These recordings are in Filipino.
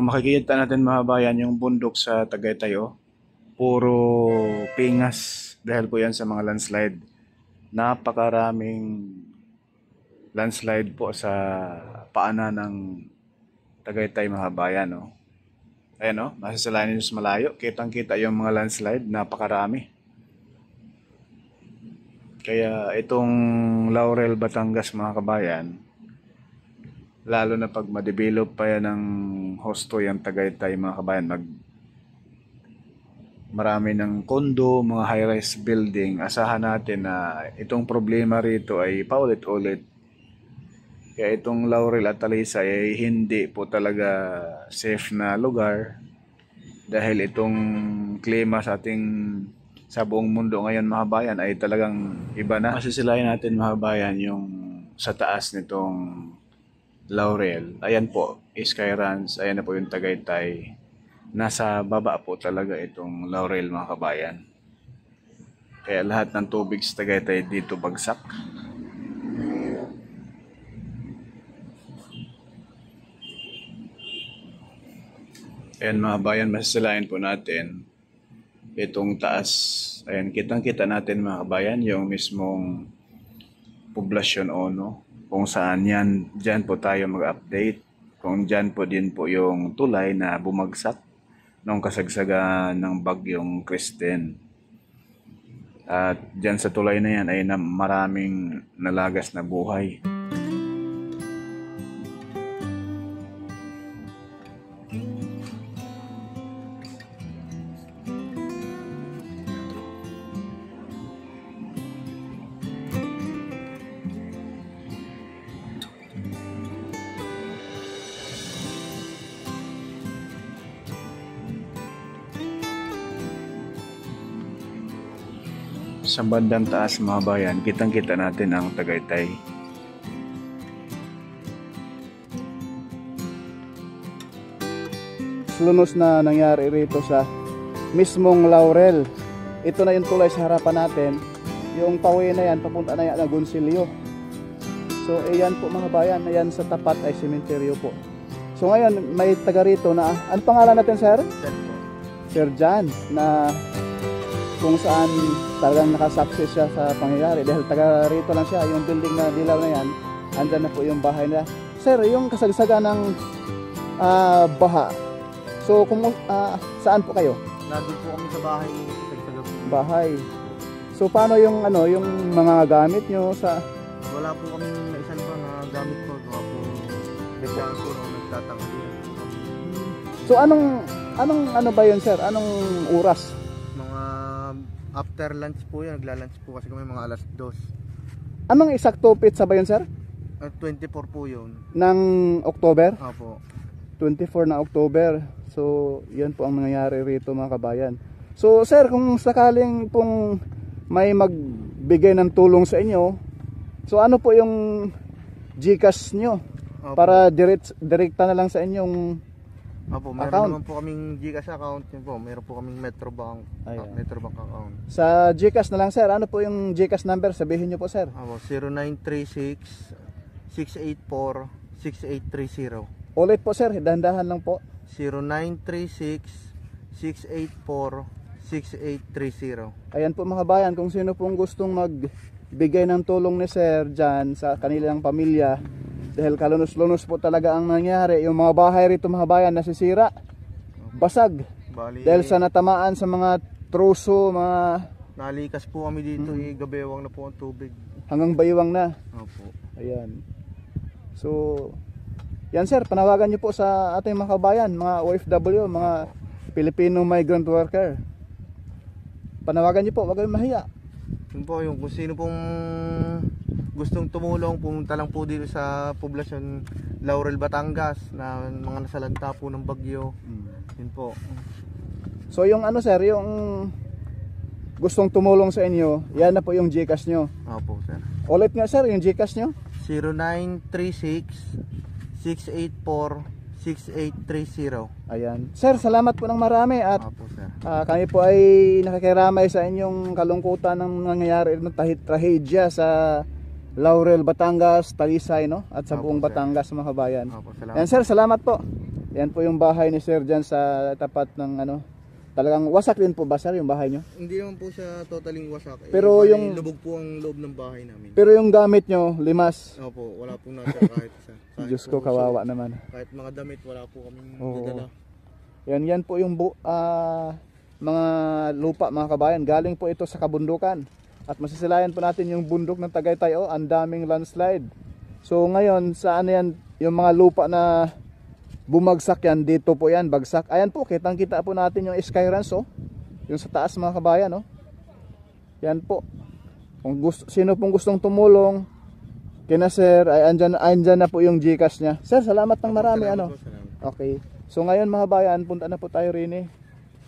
Kung makikita natin mga kabayan, yung bundok sa Tagaytay, oh, puro pingas dahil po yan sa mga landslide. Napakaraming landslide po sa paanan ng Tagaytay mga kabayan, oh. Ayan, oh, masasalanan nyo sa malayo. Kitang-kita yung mga landslide, napakarami. Kaya itong Laurel, Batangas mga kabayan, lalo na pag ma-develop pa yan ng husto yung Tagaytay mga kabayan, marami ng kondo, mga high-rise building, asahan natin na itong problema rito ay paulit-ulit. Kaya itong Laurel at Talisay ay hindi po talaga safe na lugar dahil itong klima sa sa buong mundo ngayon mga bayan ay talagang iba na. Masisilayan natin mga bayan yung sa taas nitong Laurel. Ayan po, Skyranch, ayan na po yung Tagaytay. Nasa baba po talaga itong Laurel mga kabayan. Kaya lahat ng tubig sa Tagaytay dito bagsak. Ayan mga bayan, masisilayan po natin itong taas. Ayan, kitang-kita natin mga kabayan yung mismong poblasyon ono. Kung saan yan, dyan po tayo mag-update. Kung dyan po din po yung tulay na bumagsak nung kasagsagan ng bagyong Kristen. At dyan sa tulay na yan ay maraming nalagas na buhay. Sa bandang taas mga bayan, kitang-kita natin ang Tagaytay. Lunos na nangyari rito sa mismong Laurel. Ito na yung tulay sa harapan natin. Yung pawi na yan, papunta na yan na Gonsilyo. So, ayan po mga bayan, ayan sa tapat ay sementeryo po. So ngayon, may taga rito na, ano pangalan natin sir? Sir John, na kung saan talagang nakasuccess siya sa pangyayari dahil taga rito lang siya. Yung building na dilaw na yan, andyan na po yung bahay nila. Sir, yung kasagsagan ng baha, so saan po kayo? Nandun po kami sa bahay. Bahay. So paano yung yung mga gamit nyo sa... Wala po kami naisan pa na gamit po. Wala po biglaan po nung nagtatangki. So anong ba yun sir? Anong oras? After lunch po yan, nagla-lunch po kasi kami mga alas 2. Anong eksakto pitsa ba yun sir? 24 po yun. Ng October? Opo. 24 na October. So yan po ang nangyayari rito mga kabayan. So sir, kung sakaling pong may magbigay ng tulong sa inyo, so ano po yung GCash nyo? Opo. Para direkta na lang sa inyong Opo, meron account. naman po kaming GCash account yun po. Meron po kaming Metrobank. Metrobank account. Sa GCash na lang sir, ano po yung GCash number? Sabihin nyo po sir. Opo, 0936-684-6830. Ulit po sir, dahan-dahan lang po. 0936-684-6830. Ayan po mga bayan, kung sino pong gustong magbigay ng tulong ni sir dyan sa kanilang pamilya, dahil kalunos-lunos po talaga ang nangyari. Yung mga bahay rito mga bayan nasisira, basag. Dahil sa natamaan sa mga troso, mga... Nalikas po kami dito, gabewang na po ang tubig. Hanggang baywang na. Opo. Ayan. So, yan sir, panawagan nyo po sa ating mga kabayan, mga OFW, mga Filipino migrant worker. Panawagan nyo po, wag kayong mahiya. Yun po, yung kung sino pong gustong tumulong, pumunta lang po dito sa poblasyon Laurel, Batangas na mga nasalanta po ng bagyo. Yun po. So yung sir, yung gustong tumulong sa inyo, yan na po yung GCash nyo. Opo sir. Ulit nga sir, yung GCash nyo? 0936-684-6830. Ayan. Sir, salamat po ng marami at Opo sir. kami po ay nakikiramay sa inyong kalungkutan ng nangyayari ng trahedya sa Laurel, Batangas, Talisay, no? At sa buong Batangas mga kabayan. Opo, salamat. Ayan sir, salamat po. Yan po yung bahay ni Sir dyan sa tapat ng ano. Talagang wasak din po ba sir yung bahay nyo? Hindi naman po siya totaling wasak. Pero bali, yung- lubog po ang loob ng bahay namin. Pero yung gamit nyo, limas. Opo, wala pong natira kahit isa. Kahit Diyos ko, po, kawawa naman. Kahit mga damit, wala po kaming Oo. nadala. Yan po yung mga lupa mga kabayan. Galing po ito sa kabundukan. At masisilayan po natin yung bundok ng Tagaytay. Oh, ang daming landslide. So ngayon, saan yan yung mga lupa na bumagsak yan? Dito po yan, bagsak. Ayan po, kitang kita po natin yung Skyrands. Oh. Yung sa taas mga kabayan. Oh. Yan po. Kung sino pong gustong tumulong kina sir, ay andyan na po yung GCash niya. Sir, salamat ng marami. Salamat Ano? po, salamat. Okay. So ngayon mga bayan, punta na po tayo rin eh.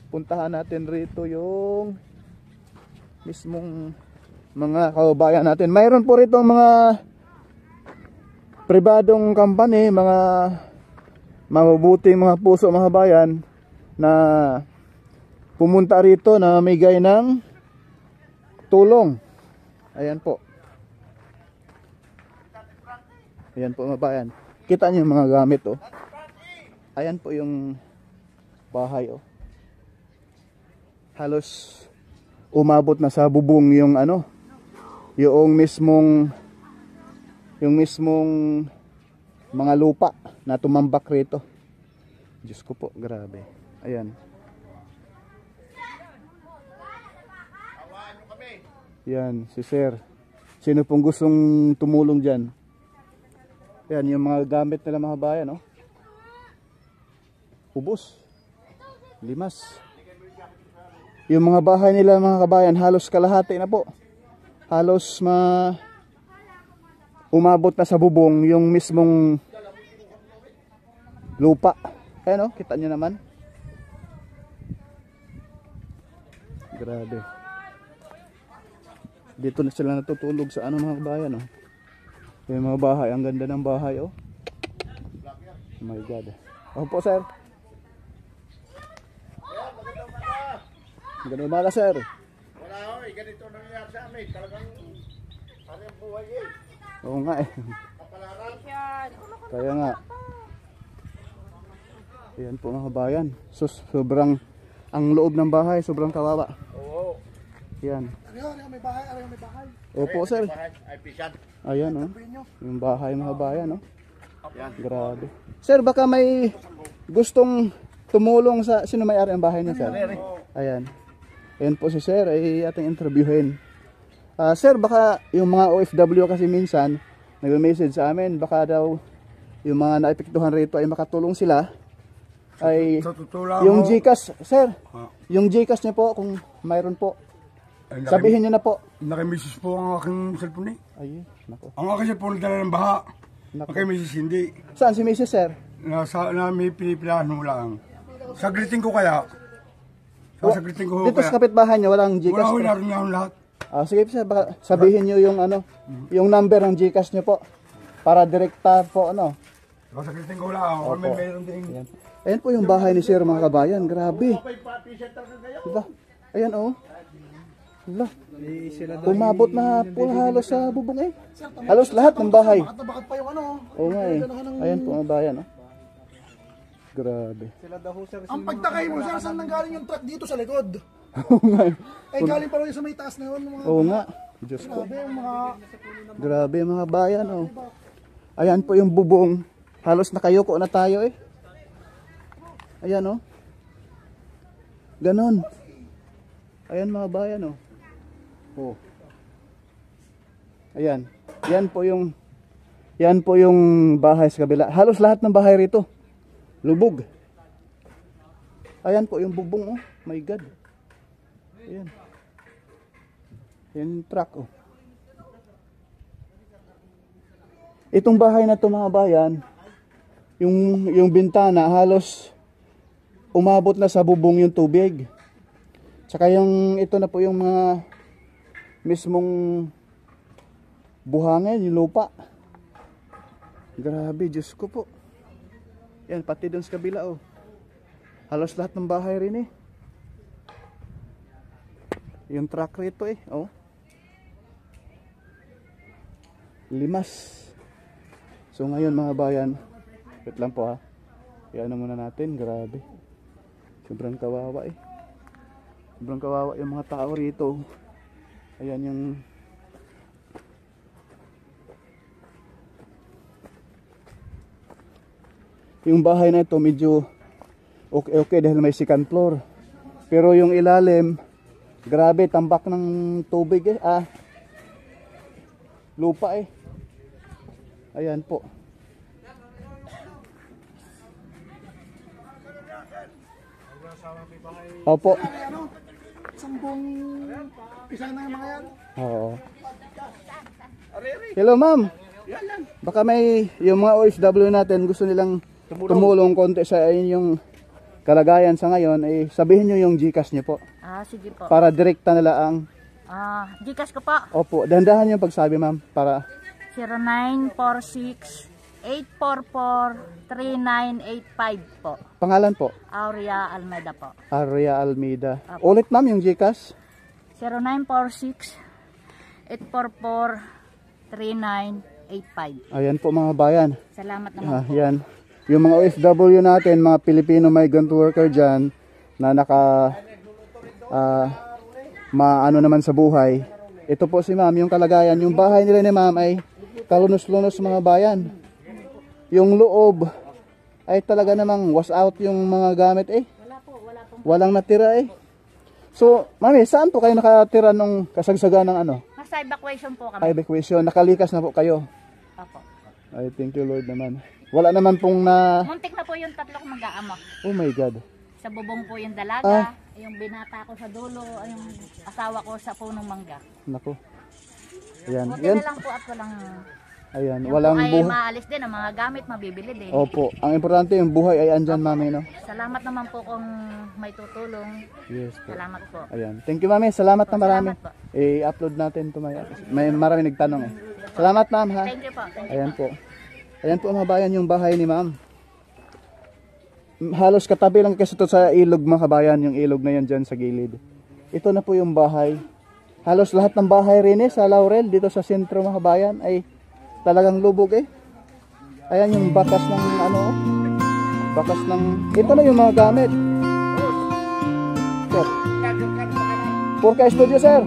Puntahan natin rito yung mismong mga kababayan natin. Mayroon po rito mga pribadong company, mga mabubuting mga puso mga bayan na pumunta rito na mamigay ng tulong. Ayan po. Ayan po mga bayan. Kita niyo yung mga gamit oh. Ayan po yung bahay oh. Halos umabot na sa bubong yung ano, yung mismong mga lupa na tumambak rito. Diyos ko po, grabe. Ayan. Yan, si sir. Sino pong gustong tumulong dyan? Yan, yung mga gamit nila mga bayan, no? Ubos. Limas. Yung mga bahay nila mga kabayan, halos kalahati na po. Halos umabot na sa bubong yung mismong lupa. Ayan, no? Kita nyo naman. Grabe. Dito na sila natutulog sa ano mga kabayan, oh. Yung mga bahay, ang ganda ng bahay, oh. Oh my God. Opo, sir. Magandang umaga, sir. Wala ho, ganito nangyayari sa amin. Talagang parang buhay eh. Oo nga eh. Kapalaran. Kaya nga. Ayan po mga kabayan. Sobrang, ang loob ng bahay, sobrang kawawa. Oo. Ayan. Ano may bahay? Ano may bahay? Opo, sir. Ay, pisan. Ayan, oh. Yung bahay mga bayan, oh. Grabe. Sir, baka may gustong tumulong sa, sino may-ari ang bahay niya, sir? Ayan. Ayan po si sir, ay ating interviewin. Sir, baka yung mga OFW kasi minsan, nag-message sa amin, baka daw yung mga naepektuhan rito ay makatulong sila. Ay, Sa totoo lang yung ho, GCash, sir, Ah. yung GCash niyo po, kung mayroon po, ay, sabihin niyo na po. Nakimisis po ang aking cellphone eh. Ay, nako. Ang aking cellphone dala ng baha. Nako. Ang kay Mrs. hindi. Saan si Mrs. sir? Na may pinipilahan mo lang. Saglitin ko kaya. Saglitin ko ho Dito kaya. sa kapitbahay niyo, walang Wala GCash ho, po. naroon niya lahat. Sige sir, baka sabihin niyo yung ano, yung number ng GCash niyo po para direkta po ano. Saglitin ko lang. Ako may meron din. Ayan. Ayan po yung bahay ni sir mga kabayan, grabe. Diba? Ayan oh. Hala. Umabot na po halos sa bubong eh. Halos lahat ng bahay. Bakit pa yung ano? Oo nga eh. Ayan po mga bayan oh. Grabe. Sila daw sir, Ang pagtakay mo, sir, saan nanggaling yung truck dito sa likod? Oo nga eh. Ay, galing pa rin sa may taas na yun. Mga, Oo nga. Diyos ko. grabe, yung mga... Grabe mga bayan oh. Ayan po yung bubong. Halos nakayuko na tayo eh. Ayan oh. Ganon. Ayan mga bayan oh. Oh. Ayan. Yan po yung bahay sa kabila. Halos lahat ng bahay rito lubog. Ayan po yung bubong oh. My God. Ayan. Ayan yung truck oh. Itong bahay na to mga bayan, yung bintana halos umabot na sa bubong yung tubig. Tsaka yung ito na po yung mga mismong buhangin, yung lupa. Grabe, Diyos ko po. Yan, pati dun sa kabila oh. Halos lahat ng bahay rin eh. Yung truck rito eh, oh. Limas. So ngayon mga bayan, wait lang po ha. Kaya ano muna natin, grabe. Sobrang kawawa eh. Sobrang kawawa yung mga tao rito. Ayan yung bahay na ito medyo okay dahil may second floor. Pero yung ilalim, grabe, tambak ng tubig eh. Lupa eh. Ayan po. Opo. Sambong isa na yung mga yan. Oo. Hello ma'am. Baka may yung mga OFW natin gusto nilang tumulong konti sa inyong kalagayan sa ngayon, eh sabihin nyo yung GCash nyo po. Sige po. Para direkta nila ang... GCash ko po. Opo, dahan-dahan yung pagsabi ma'am para... 0946-844-3985 po. Pangalan po? Aurea Almeida po. Aurea Almeida. Ulit ma'am yung GCash? 0946-844-3985. Ayan po mga bayan. Salamat naman po. Yan. Yung mga OFW natin, mga Filipino migrant worker dyan na maano naman sa buhay. Ito po si ma'am, yung kalagayan. Yung bahay nila ni ma'am ay kalunos-lunos mga bayan. Yung loob ay talaga namang wash out yung mga gamit eh. Wala po. Walang natira eh. So, mami, saan po kayo nakatira nung kasagsagan ng ano? Nasa evacuation po kami. Evacuation. Nakalikas na po kayo. Opo. Ay, thank you Lord naman. Wala naman pong na... Muntik na po yung tatlo kong mag-aamok. Oh my God. Sa bubong po yung dalaga, yung binata ko sa dulo, yung asawa ko sa punong mangga. Nako. Ayan. Buti Yan. na lang po at walang... Ayan. Yung Walang po ay buhay. maalis din, ang mga gamit mabibili din. Opo. Ang importante yung buhay ay andyan, mami, no? Salamat naman po kung may tutulong. Yes po. Salamat po. Ayan. Thank you, mami. Salamat na marami. Salamat po. I-upload natin to may marami nagtanong eh. Salamat, ma'am, ha? Thank you po. Thank you. Ayan po. Ayan po, mga bayan, yung bahay ni ma'am. Halos katabi lang kasi ito sa ilog, mga kabayan, yung ilog na yan dyan sa gilid. Ito na po yung bahay. Halos lahat ng bahay rin eh, sa Laurel, dito sa sentro, mga kabayan, ay talagang lubog eh. Ayan yung bakas ng bakas ng, ito na yung mga gamit. Sir. Purka Studio, sir.